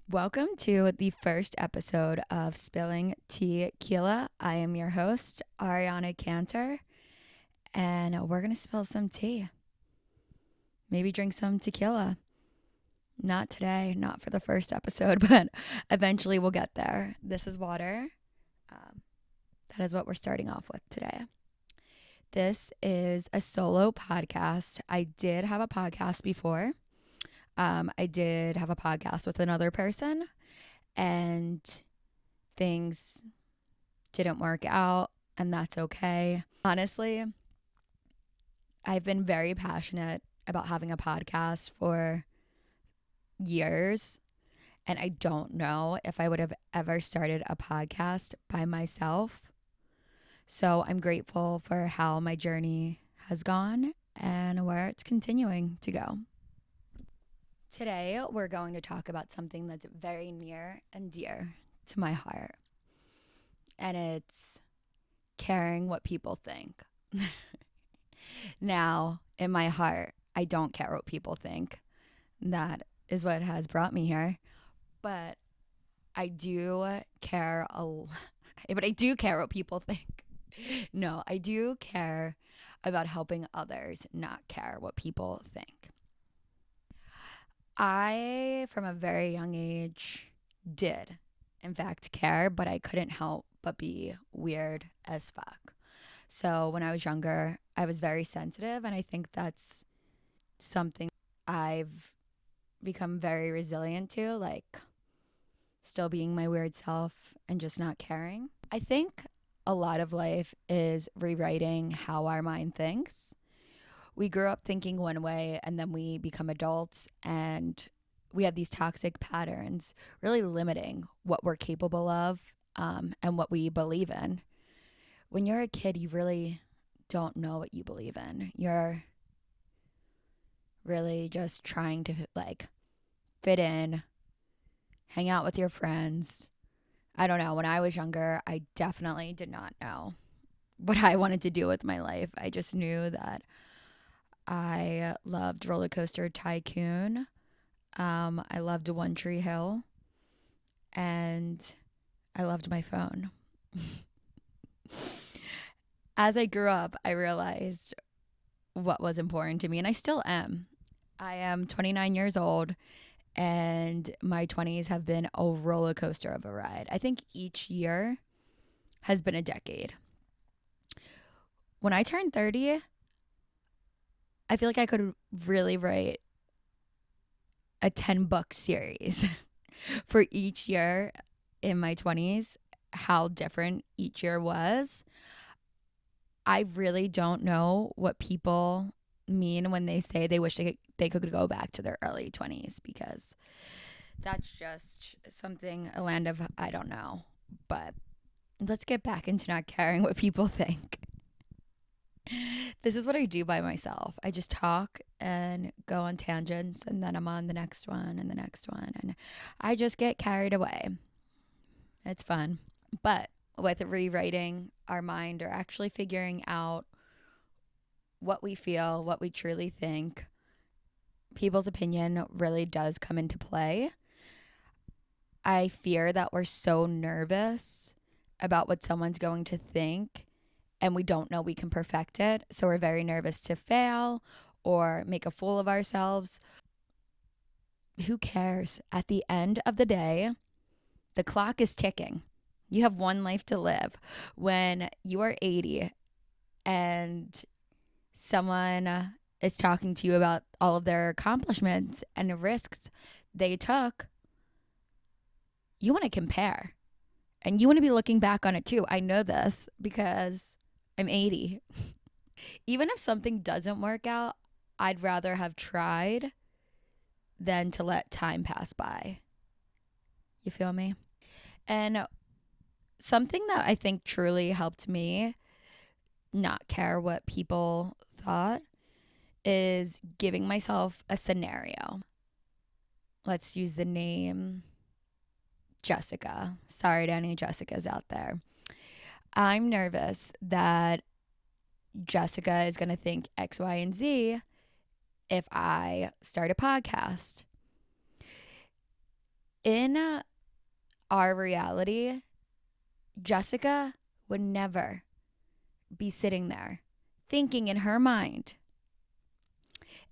Welcome to the first episode of Spilling Tea-quila. I am your host, Arianna Cantor, and we're going to spill some tea. Maybe drink some tequila. Not today, not for the first episode, but eventually we'll get there. This is water. That is what we're starting off with today. This is a solo podcast. I did have a podcast before. I did have a podcast with another person and things didn't work out, and that's okay. Honestly, I've been very passionate about having a podcast for years, and I don't know if I would have ever started a podcast by myself. So I'm grateful for how my journey has gone and where it's continuing to go. Today, we're going to talk about something that's very near and dear to my heart, and it's caring what people think. Now, in my heart, I don't care what people think. That is what has brought me here, but I do care but I do care what people think. No, I do care about helping others not care what people think. I, from a very young age, did, in fact, care, but I couldn't help but be weird as fuck. So when I was younger, I was very sensitive, and I think that's something I've become very resilient to, like still being my weird self and just not caring. I think a lot of life is rewriting how our mind thinks. We grew up thinking one way, and then we become adults and we have these toxic patterns really limiting what we're capable of and what we believe in. When you're a kid, you really don't know what you believe in. You're really just trying to fit in, hang out with your friends. I don't know. When I was younger, I definitely did not know what I wanted to do with my life. I just knew that I loved Roller Coaster Tycoon. I loved One Tree Hill. And I loved my phone. As I grew up, I realized what was important to me, and I still am. I am 29 years old, and my 20s have been a roller coaster of a ride. I think each year has been a decade. When I turned 30, I feel like I could really write a 10-book series for each year in my 20s, how different each year was. I really don't know what people mean when they say they wish they could go back to their early 20s, because that's just something, a land of I don't know. But let's get back into not caring what people think. This is what I do by myself. I just talk and go on tangents, and then I'm on the next one and the next one, and I just get carried away. It's fun. But with rewriting our mind, or actually figuring out what we feel, what we truly think, people's opinion really does come into play. I fear that we're so nervous about what someone's going to think, and we don't know we can perfect it. So we're very nervous to fail or make a fool of ourselves. Who cares? At the end of the day, the clock is ticking. You have one life to live. When you are 80 and someone is talking to you about all of their accomplishments and the risks they took, you want to compare. And you want to be looking back on it too. I know this because I'm 80. Even if something doesn't work out, I'd rather have tried than to let time pass by. You feel me? And something that I think truly helped me not care what people thought is giving myself a scenario. Let's use the name Jessica. Sorry to any Jessicas out there. I'm nervous that Jessica is going to think X, Y, and Z if I start a podcast. In our reality, Jessica would never be sitting there thinking in her mind,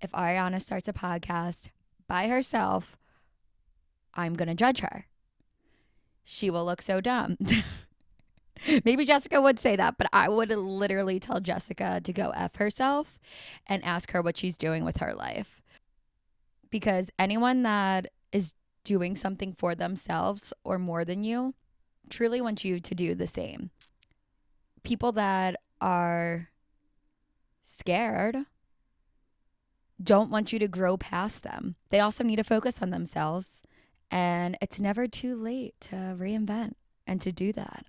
if Arianna starts a podcast by herself, I'm going to judge her. She will look so dumb. Maybe Jessica would say that, but I would literally tell Jessica to go F herself and ask her what she's doing with her life. Because anyone that is doing something for themselves or more than you truly wants you to do the same. People that are scared don't want you to grow past them. They also need to focus on themselves, and it's never too late to reinvent and to do that.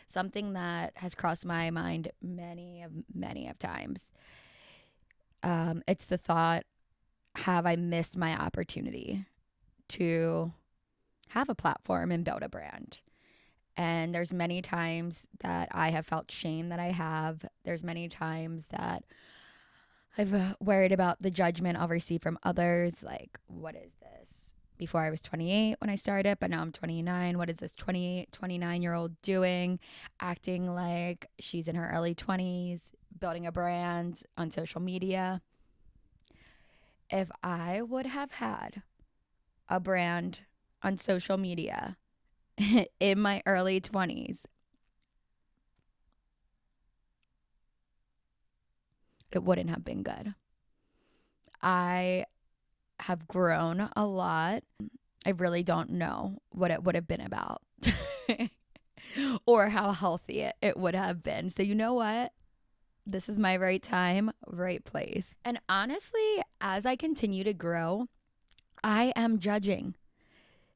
Something that has crossed my mind many of times. It's the thought, have I missed my opportunity to have a platform and build a brand? And there's many times that I have felt shame that I have. There's many times that I've worried about the judgment I'll receive from others. Like, what is this? Before I was 28 when I started, but now I'm 29. What is this 28, 29-year-old doing? Acting like she's in her early 20s, building a brand on social media. If I would have had a brand on social media in my early 20s, it wouldn't have been good. I have grown a lot. I really don't know what it would have been about or how healthy it would have been. So you know what? This is my right time, right place. And honestly, as I continue to grow, I am judging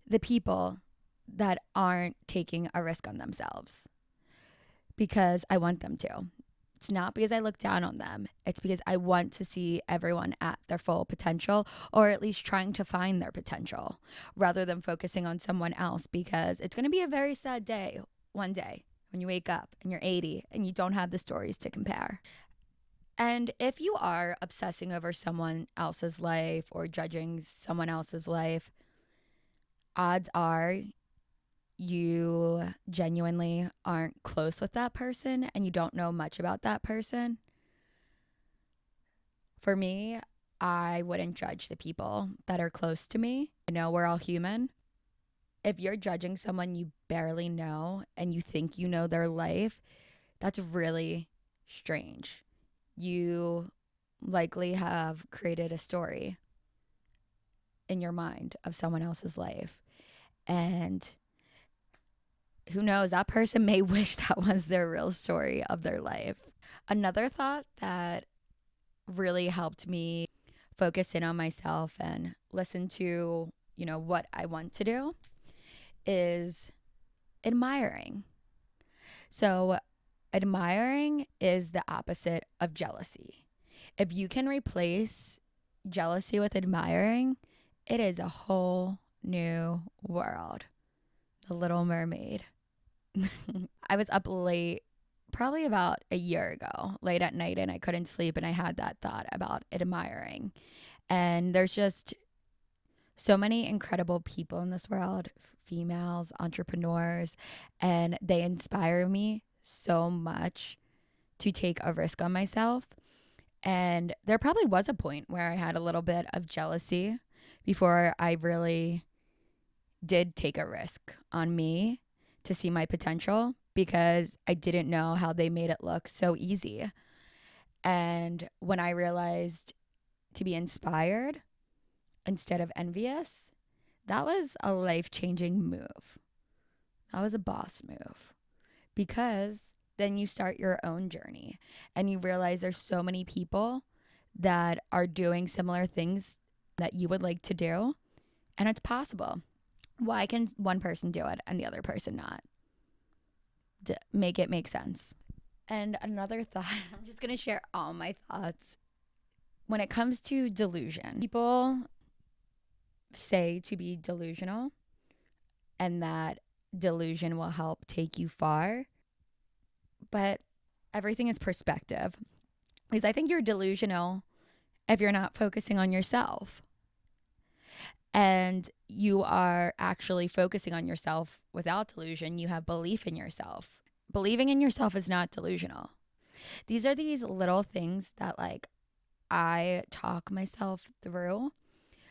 the people that aren't taking a risk on themselves because I want them to. It's not because I look down on them. It's because I want to see everyone at their full potential, or at least trying to find their potential, rather than focusing on someone else, because it's going to be a very sad day one day when you wake up and you're 80 and you don't have the stories to compare. And if you are obsessing over someone else's life or judging someone else's life, odds are you genuinely aren't close with that person and you don't know much about that person. For me, I wouldn't judge the people that are close to me. I know we're all human. If you're judging someone you barely know and you think you know their life, that's really strange. You likely have created a story in your mind of someone else's life. And who knows, that person may wish that was their real story of their life. Another thought that really helped me focus in on myself and listen to, what I want to do is admiring. So admiring is the opposite of jealousy. If you can replace jealousy with admiring, it is a whole new world. The Little Mermaid. I was up late, probably about a year ago, late at night, and I couldn't sleep, and I had that thought about admiring. And there's just so many incredible people in this world, females, entrepreneurs, and they inspire me so much to take a risk on myself. And there probably was a point where I had a little bit of jealousy before I really did take a risk on me to see my potential, because I didn't know how they made it look so easy. And when I realized to be inspired instead of envious, that was a life-changing move. That was a boss move, because then you start your own journey and you realize there's so many people that are doing similar things that you would like to do, and it's possible. Why can one person do it and the other person not? Make it make sense. And another thought, I'm just going to share all my thoughts. When it comes to delusion, people say to be delusional and that delusion will help take you far. But everything is perspective. Because I think you're delusional if you're not focusing on yourself. and you are actually focusing on yourself without delusion. You have belief in yourself. Believing in yourself is not delusional. These are these little things that like I talk myself through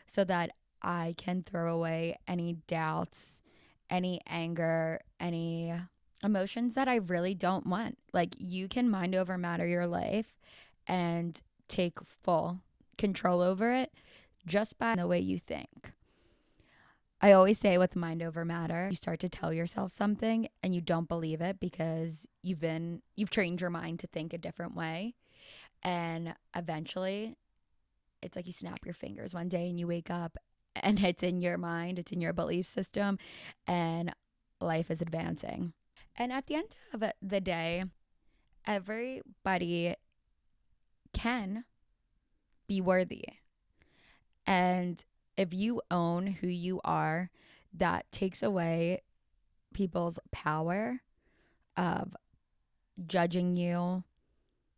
so that I can throw away any doubts, any anger, any emotions that I really don't want. Like, you can mind over matter your life and take full control over it just by the way you think. I always say with mind over matter, you start to tell yourself something and you don't believe it because you've trained your mind to think a different way. And eventually it's like you snap your fingers one day and you wake up and it's in your mind, it's in your belief system, and life is advancing. And at the end of the day, everybody can be worthy. And if you own who you are, that takes away people's power of judging you,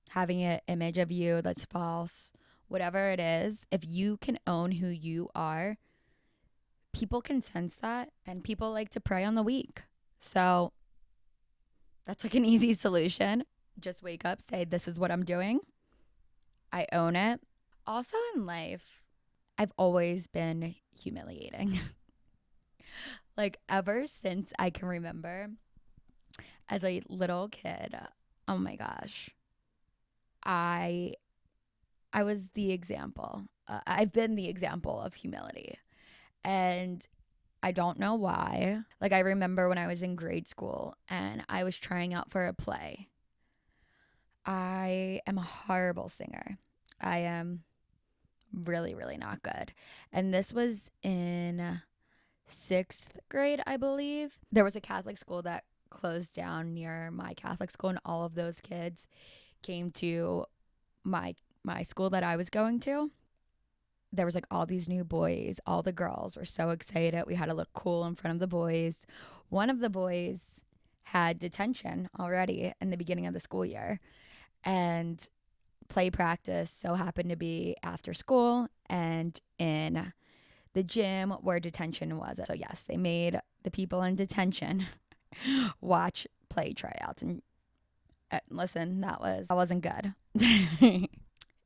having an image of you that's false, whatever it is. If you can own who you are, people can sense that, and people like to prey on the weak. So that's like an easy solution. Just wake up, say, this is what I'm doing. I own it. Also in life, I've always been humiliating. Like, ever since I can remember, as a little kid, oh my gosh, I was the example. I've been the example of humility. And I don't know why. Like, I remember when I was in grade school and I was trying out for a play. I am a horrible singer. I am really, really not good. And this was in 6th grade, I believe. There was a Catholic school that closed down near my Catholic school, and all of those kids came to my school that I was going to. There was like all these new boys. All the girls were so excited. We had to look cool in front of the boys. One of the boys had detention already in the beginning of the school year, and play practice so happened to be after school and in the gym where detention was. So yes, they made the people in detention watch play tryouts, and listen, that wasn't good.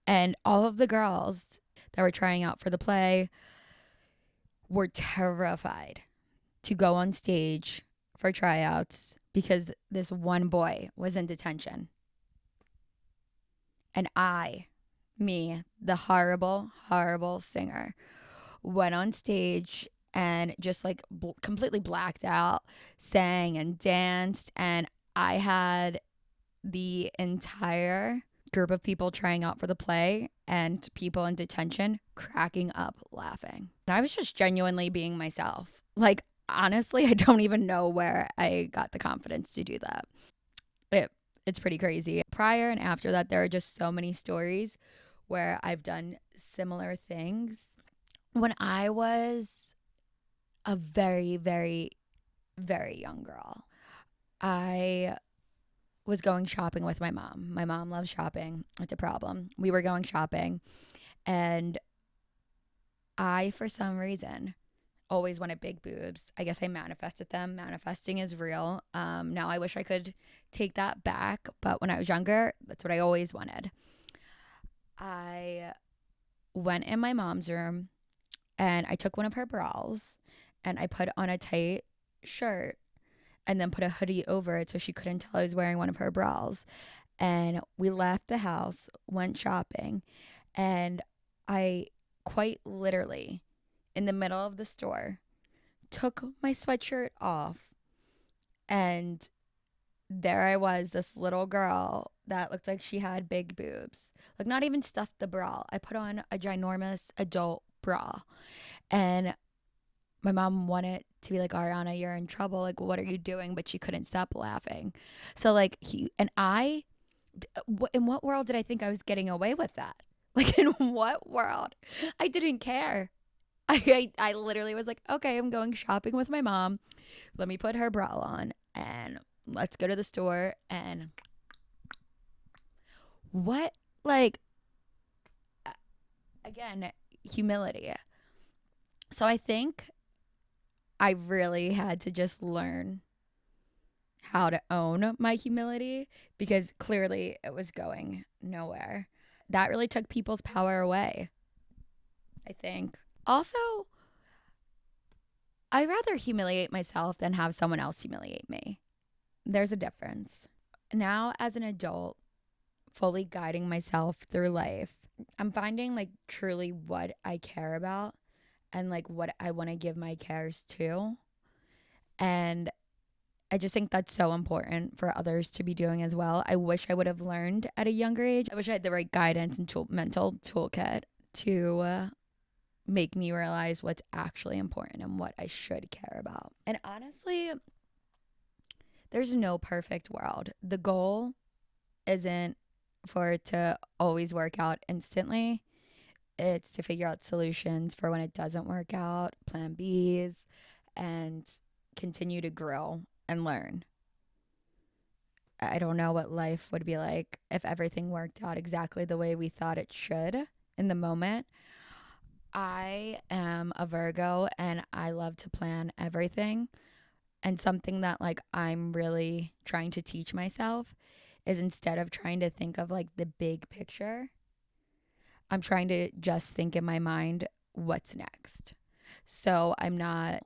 And all of the girls that were trying out for the play were terrified to go on stage for tryouts because this one boy was in detention. And me, the horrible, horrible singer, went on stage and just like completely blacked out, sang and danced. And I had the entire group of people trying out for the play and people in detention cracking up laughing. And I was just genuinely being myself. Like, honestly, I don't even know where I got the confidence to do that. It's pretty crazy. Prior and after that, there are just so many stories where I've done similar things. When I was a very, very, very young girl, I was going shopping with my mom. My mom loves shopping. It's a problem. We were going shopping, and I, for some reason, always wanted big boobs. I guess I manifested them. Manifesting is real. Now I wish I could take that back, but when I was younger, that's what I always wanted. I went in my mom's room and I took one of her bras and I put on a tight shirt and then put a hoodie over it so she couldn't tell I was wearing one of her bras. And we left the house, went shopping, and I quite literally, in the middle of the store, took my sweatshirt off, and there I was, this little girl that looked like she had big boobs. Like, not even stuffed the bra. I put on a ginormous adult bra. And my mom wanted to be like, Arianna, you're in trouble. Like, what are you doing? But she couldn't stop laughing. So, like, in what world did I think I was getting away with that? Like, in what world? I didn't care. I literally was like, okay, I'm going shopping with my mom. Let me put her bra on and let's go to the store. And what, like, again, humility. So I think I really had to just learn how to own my humility because clearly it was going nowhere. That really took people's power away, I think. Also, I'd rather humiliate myself than have someone else humiliate me. There's a difference. Now, as an adult, fully guiding myself through life, I'm finding like truly what I care about and like what I want to give my cares to. And I just think that's so important for others to be doing as well. I wish I would have learned at a younger age. I wish I had the right guidance and mental toolkit to make me realize what's actually important and what I should care about. And honestly, there's no perfect world. The goal isn't for it to always work out instantly. It's to figure out solutions for when it doesn't work out, plan Bs, and continue to grow and learn. I don't know what life would be like if everything worked out exactly the way we thought it should in the moment. I am a Virgo and I love to plan everything. And something that like I'm really trying to teach myself is instead of trying to think of like the big picture, I'm trying to just think in my mind what's next. So I'm not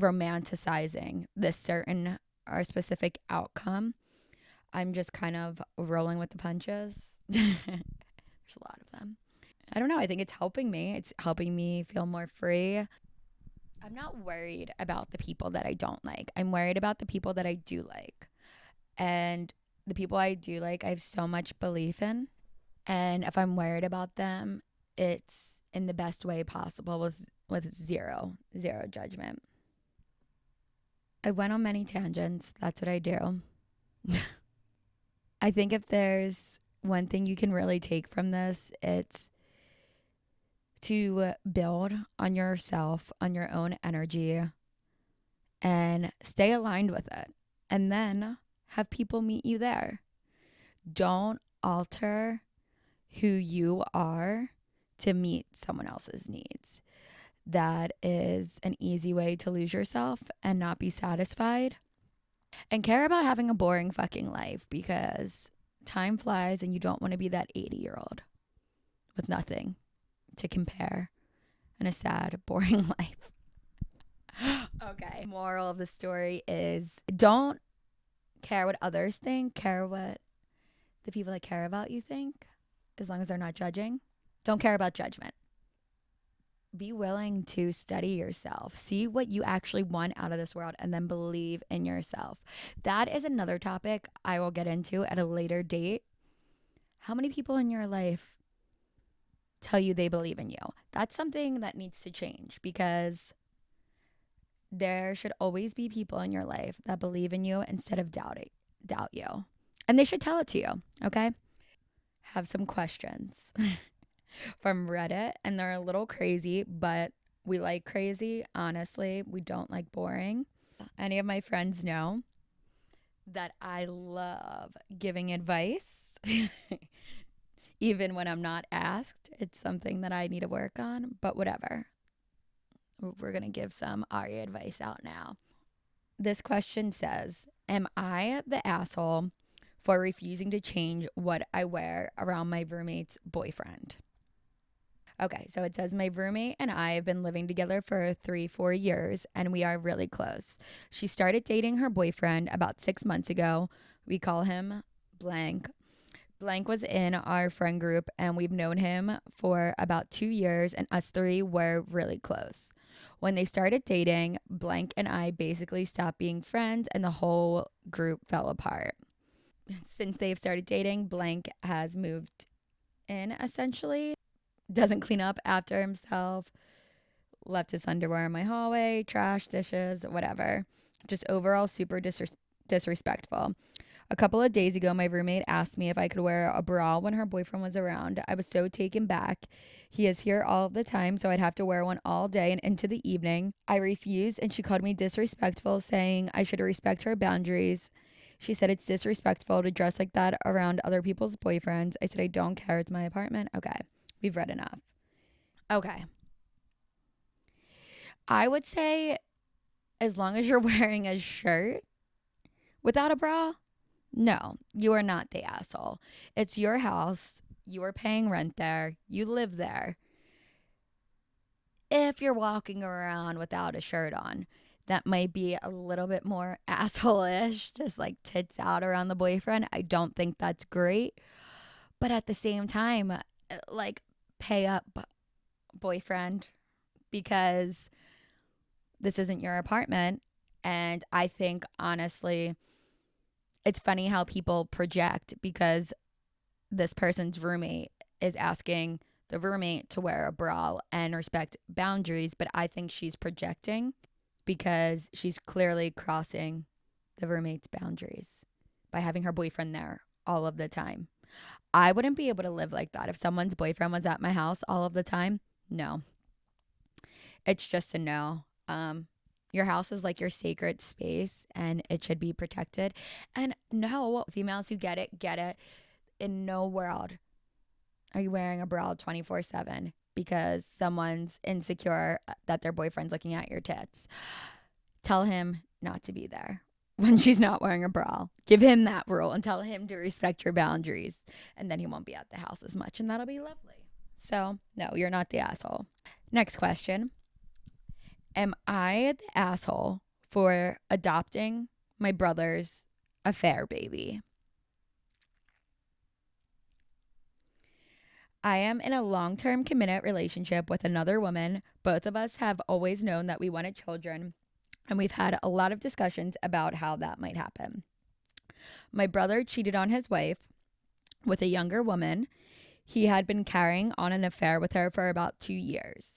romanticizing this certain or specific outcome. I'm just kind of rolling with the punches. There's a lot of them. I don't know. I think it's helping me. It's helping me feel more free. I'm not worried about the people that I don't like. I'm worried about the people that I do like. And the people I do like, I have so much belief in. And if I'm worried about them, it's in the best way possible with zero judgment. I went on many tangents. That's what I do. I think if there's one thing you can really take from this, it's to build on yourself, on your own energy, and stay aligned with it. And then have people meet you there. Don't alter who you are to meet someone else's needs. That is an easy way to lose yourself and not be satisfied. And care about having a boring fucking life because time flies and you don't want to be that 80-year-old with nothing to compare in a sad, boring life. Okay. Moral of the story is don't care what others think. Care what the people that care about you think, as long as they're not judging. Don't care about judgment. Be willing to study yourself. See what you actually want out of this world and then believe in yourself. That is another topic I will get into at a later date. How many people in your life tell you they believe in you? That's something that needs to change because there should always be people in your life that believe in you instead of doubt you. And they should tell it to you, okay? Have some questions from Reddit, and they're a little crazy, but we like crazy. Honestly, we don't like boring. Any of my friends know that I love giving advice, even when I'm not asked. It's something that I need to work on, but whatever. We're going to give some Aria advice out now. This question says, am I the asshole for refusing to change what I wear around my roommate's boyfriend? Okay, so it says my roommate and I have been living together for 3-4 years and we are really close. She started dating her boyfriend about 6 months ago. We call him blank. Blank was in our friend group and we've known him for about 2 years and us three were really close. When they started dating, blank and I basically stopped being friends and the whole group fell apart. Since they've started dating, blank has moved in essentially. Doesn't clean up after himself, left his underwear in my hallway, trash, dishes, whatever. Just overall super disrespectful. A couple of days ago, my roommate asked me if I could wear a bra when her boyfriend was around. I was so taken back. He is here all the time, so I'd have to wear one all day and into the evening. I refused, and she called me disrespectful, saying I should respect her boundaries. She said it's disrespectful to dress like that around other people's boyfriends. I said I don't care. It's my apartment. Okay. We've read enough. Okay. I would say as long as you're wearing a shirt without a bra, no, you are not the asshole. It's your house. You are paying rent there. You live there. If you're walking around without a shirt on, that might be a little bit more asshole-ish, just like tits out around the boyfriend. I don't think that's great. But at the same time, like, pay up, boyfriend, because this isn't your apartment. And I think, honestly, it's funny how people project because this person's roommate is asking the roommate to wear a bra and respect boundaries, but I think she's projecting because she's clearly crossing the roommate's boundaries by having her boyfriend there all of the time. I wouldn't be able to live like that. If someone's boyfriend was at my house all of the time, no. It's just a no. Your house is like your sacred space and it should be protected. And no, females who get it, get it. In no world are you wearing a bra 24/7 because someone's insecure that their boyfriend's looking at your tits. Tell him not to be there when she's not wearing a bra. Give him that rule and tell him to respect your boundaries. And then he won't be at the house as much and that'll be lovely. So, no, you're not the asshole. Next question. Am I the asshole for adopting my brother's affair baby? I am in a long-term committed relationship with another woman. Both of us have always known that we wanted children, and we've had a lot of discussions about how that might happen. My brother cheated on his wife with a younger woman. He had been carrying on an affair with her for about 2 years.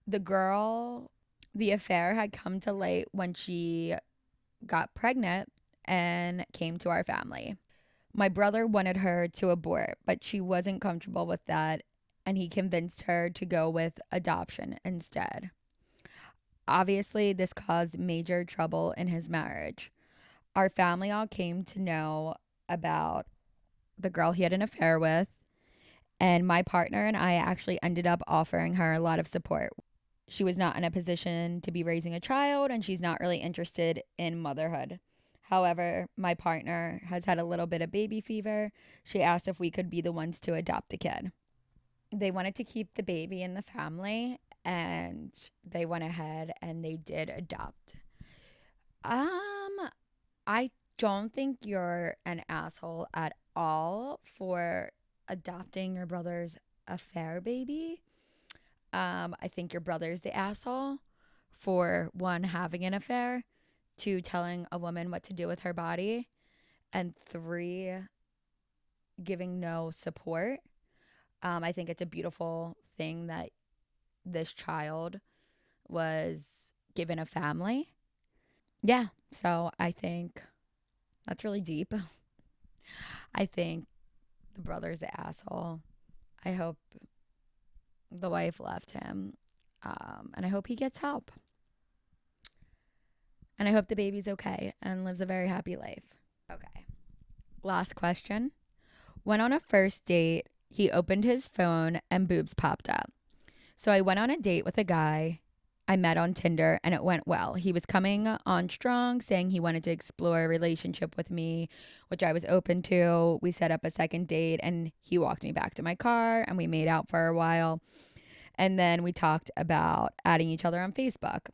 The affair had come to light when she got pregnant and came to our family. My brother wanted her to abort, but she wasn't comfortable with that, and he convinced her to go with adoption instead. Obviously, this caused major trouble in his marriage. Our family all came to know about the girl he had an affair with, and my partner and I actually ended up offering her a lot of support. She was not in a position to be raising a child, and she's not really interested in motherhood. However, my partner has had a little bit of baby fever. She asked if we could be the ones to adopt the kid. They wanted to keep the baby in the family, and they went ahead and they did adopt. I don't think you're an asshole at all for adopting your brother's affair baby. I think your brother's the asshole for, one, having an affair, two, telling a woman what to do with her body, and three, giving no support. I think it's a beautiful thing that this child was given a family. Yeah, so I think that's really deep. I think the brother's the asshole. I hope the wife left him, and I hope he gets help. And I hope the baby's okay and lives a very happy life. Okay. Last question. Went on a first date. He opened his phone and boobs popped up. So I went on a date with a guy I met on Tinder and it went well. He was coming on strong, saying he wanted to explore a relationship with me, which I was open to. We set up a second date and he walked me back to my car and we made out for a while. And then we talked about adding each other on Facebook.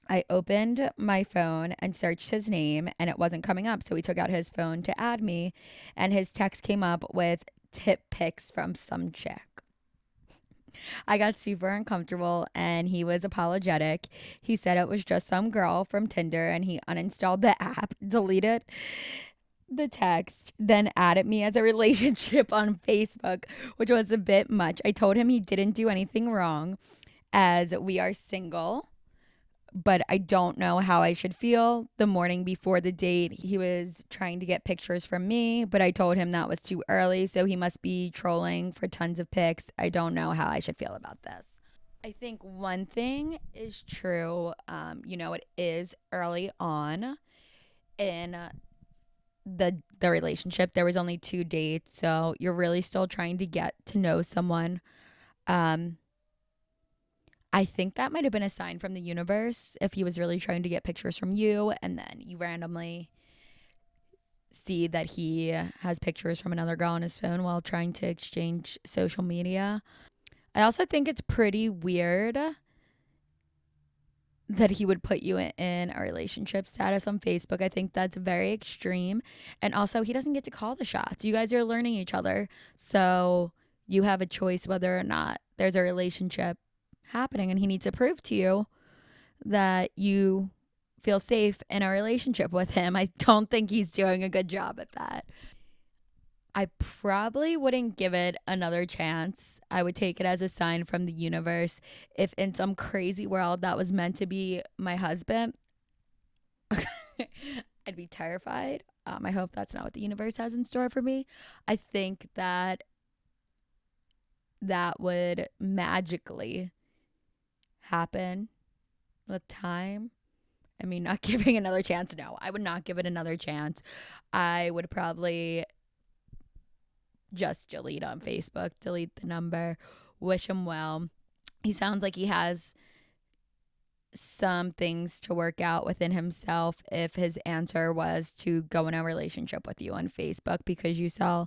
I opened my phone and searched his name and it wasn't coming up. So he took out his phone to add me and his text came up with tip pics from some chick. I got super uncomfortable and he was apologetic. He said it was just some girl from Tinder and he uninstalled the app, deleted the text, then added me as a relationship on Facebook, which was a bit much. I told him he didn't do anything wrong as we are single, but I don't know how I should feel. The morning before the date, he was trying to get pictures from me, but I told him that was too early, so he must be trolling for tons of pics. I don't know how I should feel about this. I think one thing is true. It is early on in the relationship. There was only 2 dates, so you're really still trying to get to know someone. I think that might have been a sign from the universe if he was really trying to get pictures from you and then you randomly see that he has pictures from another girl on his phone while trying to exchange social media. I also think it's pretty weird that he would put you in a relationship status on Facebook. I think that's very extreme. And also, he doesn't get to call the shots. You guys are learning each other. So you have a choice whether or not there's a relationship happening. And he needs to prove to you that you feel safe in a relationship with him. I don't think he's doing a good job at that. I probably wouldn't give it another chance. I would take it as a sign from the universe. If in some crazy world that was meant to be my husband, I'd be terrified. I hope that's not what the universe has in store for me. I think that that would magically happen with time. I mean, not giving another chance. No, I would not give it another chance. I would probably just delete on Facebook, delete the number, wish him well. He sounds like he has some things to work out within himself if his answer was to go in a relationship with you on Facebook because you saw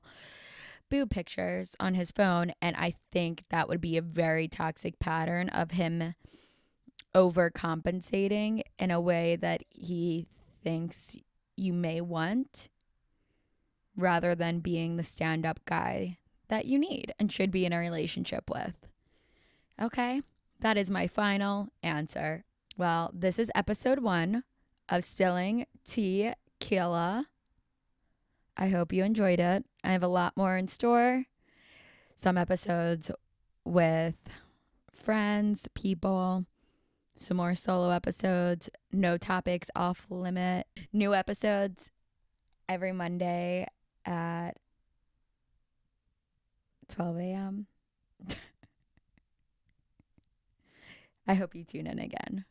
boob pictures on his phone. And I think that would be a very toxic pattern of him overcompensating in a way that he thinks you may want, rather than being the stand-up guy that you need and should be in a relationship with. Okay, that is my final answer. Well, this is episode 1 of Spilling Tea-quila. I hope you enjoyed it. I have a lot more in store. Some episodes with friends, people, some more solo episodes, no topics off limit. New episodes every Monday at 12 a.m. I hope you tune in again.